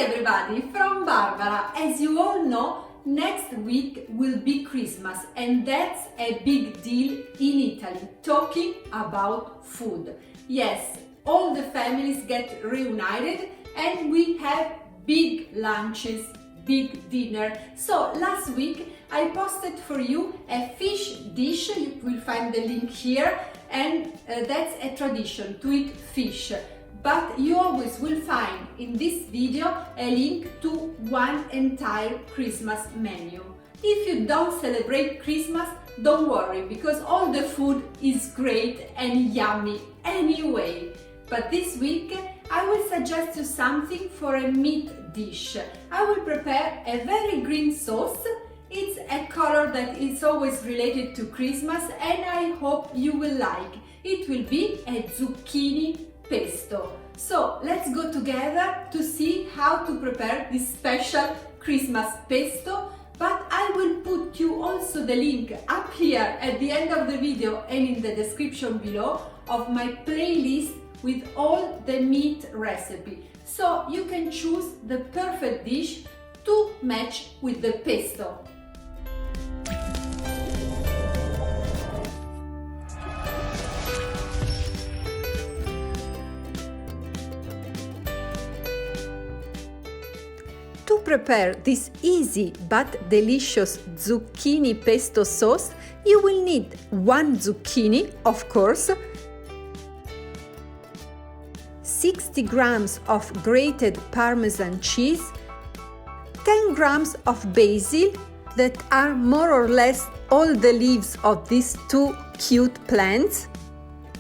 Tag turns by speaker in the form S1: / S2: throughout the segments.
S1: everybody, from Barbara. As you all know, next week will be Christmas and that's a big deal in Italy, talking about food. Yes, all the families get reunited and we have big lunches, big dinner. So last week I posted for you a fish dish, you will find the link here, and that's a tradition to eat fish. But you always will find in this video a link to one entire Christmas menu. If you don't celebrate Christmas, don't worry, because all the food is great and yummy anyway. But this week I will suggest you something for a meat dish. I will prepare a very green sauce. It's a color that is always related to Christmas and I hope you will like. It will be a zucchini pesto. So let's go together to see how to prepare this special Christmas pesto. But I will put you also the link up here at the end of the video and in the description below of my playlist with all the meat recipe. So you can choose the perfect dish to match with the pesto. To prepare this easy but delicious zucchini pesto sauce, you will need 1 zucchini, of course, 60 grams of grated parmesan cheese, 10 grams of basil, that are more or less all the leaves of these two cute plants,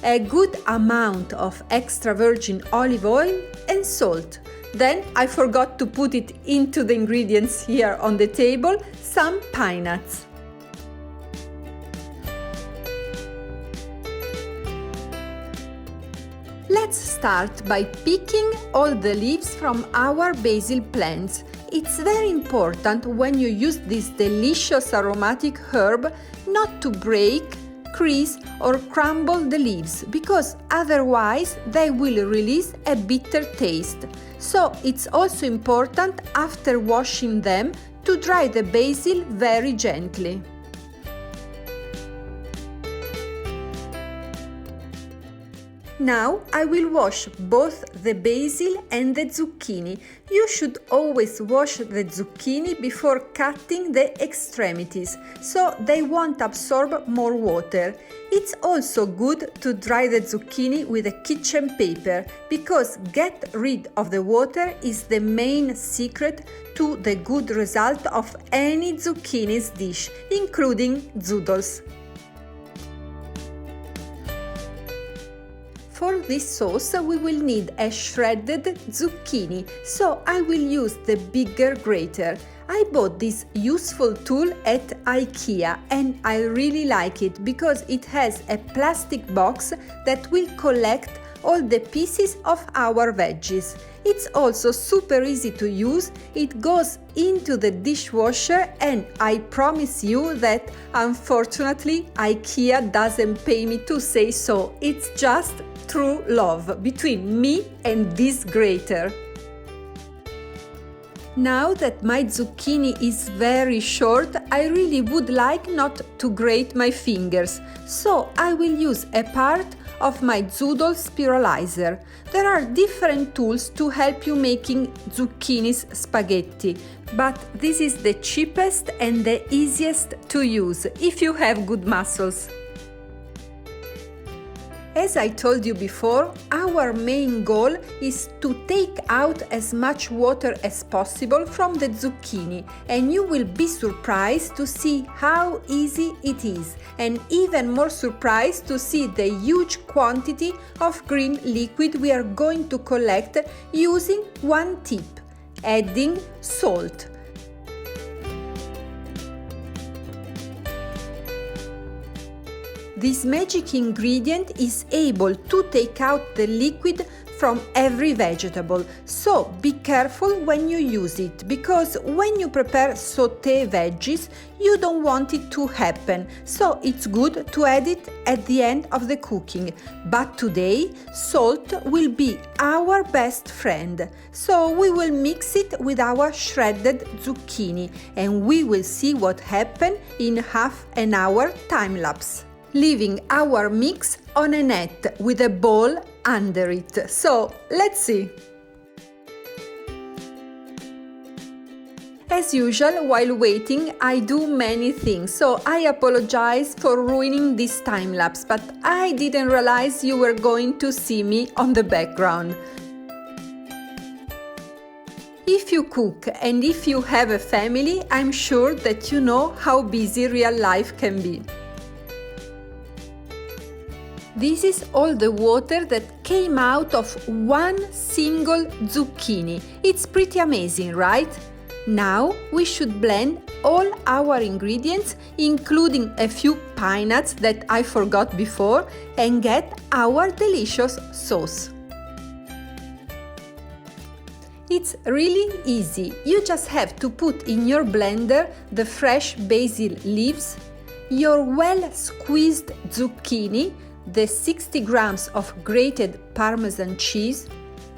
S1: a good amount of extra virgin olive oil and salt. Then I forgot to put it into the ingredients here on the table, some pine nuts. Let's start by picking all the leaves from our basil plants. It's very important when you use this delicious aromatic herb not to break, crease or crumble the leaves, because otherwise they will release a bitter taste. So it's also important after washing them to dry the basil very gently. Now I will wash both the basil and the zucchini. You should always wash the zucchini before cutting the extremities, so they won't absorb more water. It's also good to dry the zucchini with a kitchen paper, because get rid of the water is the main secret to the good result of any zucchini's dish, including zoodles. For this sauce we will need a shredded zucchini, so I will use the bigger grater. I bought this useful tool at IKEA and I really like it because it has a plastic box that will collect all the pieces of our veggies. It's also super easy to use, it goes into the dishwasher and I promise you that unfortunately IKEA doesn't pay me to say so, it's just true love between me and this grater. Now that my zucchini is very short, I really would like not to grate my fingers, so I will use a part of my zoodle spiralizer. There are different tools to help you making zucchini's spaghetti, but this is the cheapest and the easiest to use if you have good muscles. As I told you before, our main goal is to take out as much water as possible from the zucchini, and you will be surprised to see how easy it is, and even more surprised to see the huge quantity of green liquid we are going to collect using one tip: adding salt. This magic ingredient is able to take out the liquid from every vegetable, so be careful when you use it, because when you prepare sauté veggies, you don't want it to happen, so it's good to add it at the end of the cooking. But today, salt will be our best friend, so we will mix it with our shredded zucchini and we will see what happened in half an hour time lapse, leaving our mix on a net with a bowl under it. So let's see. As usual, while waiting, I do many things, so I apologize for ruining this time lapse, but I didn't realize you were going to see me on the background. If you cook and if you have a family, I'm sure that you know how busy real life can be. This is all the water that came out of one single zucchini. It's pretty amazing, right? Now we should blend all our ingredients, including a few pinenuts that I forgot before, and get our delicious sauce. It's really easy. You just have to put in your blender the fresh basil leaves, your well-squeezed zucchini, the 60 grams of grated parmesan cheese,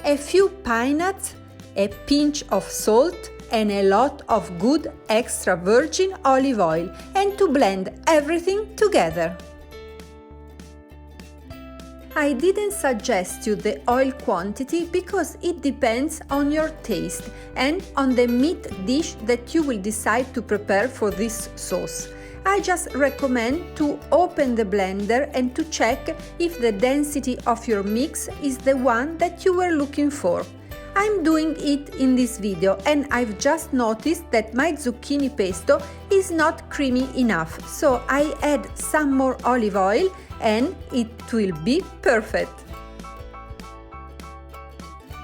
S1: a few pine nuts, a pinch of salt, and a lot of good extra virgin olive oil, and to blend everything together. I didn't suggest you the oil quantity because it depends on your taste and on the meat dish that you will decide to prepare for this sauce. I just recommend to open the blender and to check if the density of your mix is the one that you were looking for. I'm doing it in this video and I've just noticed that my zucchini pesto is not creamy enough, so I add some more olive oil and it will be perfect.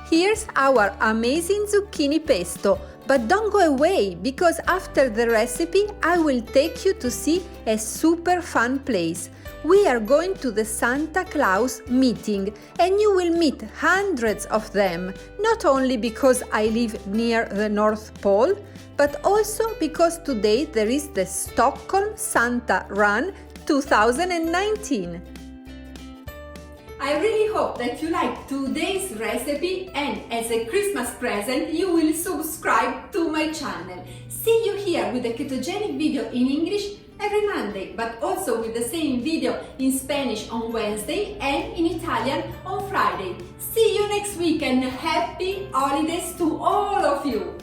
S1: Here's our amazing zucchini pesto. But don't go away, because after the recipe I will take you to see a super fun place. We are going to the Santa Claus meeting and you will meet hundreds of them, not only because I live near the North Pole, but also because today there is the Stockholm Santa Run 2019. I really hope that you liked today's recipe and as a Christmas present you will subscribe to my channel. See you here with a ketogenic video in English every Monday, but also with the same video in Spanish on Wednesday and in Italian on Friday. See you next week and happy holidays to all of you!